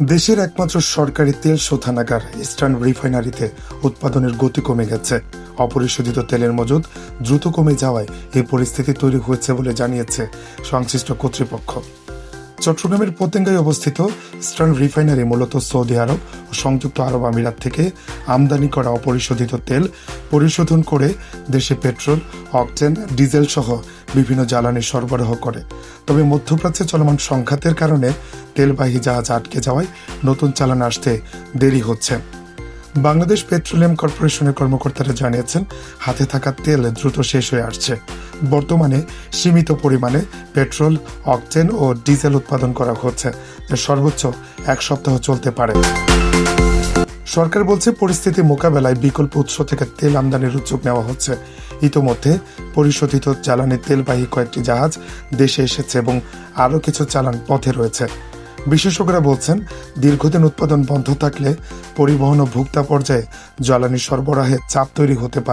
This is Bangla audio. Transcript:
দেশের একমাত্র সরকারি তেল শোধনাগার ইস্টার্ন রিফাইনারিতে উৎপাদনের গতি কমে গেছে। অপরিশোধিত তেলের মজুদ দ্রুত কমে যাওয়ায় এই পরিস্থিতি তৈরি হয়েছে বলে জানিয়েছে সংশ্লিষ্ট কর্তৃপক্ষ। চট্টগ্রামের পতেঙ্গায় অবস্থিত ইস্টার্ন রিফাইনারি মূলত সৌদি আরব ও সংযুক্ত আরব আমিরাত থেকে আমদানি করা অপরিশোধিত তেল পরিশোধন করে দেশে পেট্রোল, অকটেন, ডিজেল সহ বিভিন্ন জ্বালানি সরবরাহ করে। তবে মধ্যপ্রাচ্যে চলমান সংঘাতের কারণে তেলবাহী জাহাজ আটকে যাওয়ায় নতুন চালান আসতে দেরি হচ্ছে। বাংলাদেশ পেট্রোলিয়াম কর্পোরেশনের কর্মকর্তারা জানিয়েছেন, হাতে থাকা তেল দ্রুত শেষ হয়ে আসছে। বর্তমানে সীমিত পরিমাণে পেট্রোল, অকটেন ও ডিজেল উৎপাদন করা হচ্ছে, যা সর্বোচ্চ 1 সপ্তাহ চলতে পারে। সরকার বলছে, পরিস্থিতি মোকাবেলায় বিকল্প উৎস থেকে তেল আমদানির উদ্যোগ নেওয়া হচ্ছে। ইতোমধ্যে পরিশোধিত জ্বালানি তেলবাহী কয়েকটি জাহাজ দেশে এসেছে এবং আরও কিছু চালান পথে রয়েছে। বিশেষজ্ঞরা বলছেন, দীর্ঘদিন উৎপাদন বন্ধ থাকলে পরিবহন ও ভোক্তা পর্যায়ে জ্বালানি সরবরাহে চাপ তৈরি হতে পারে।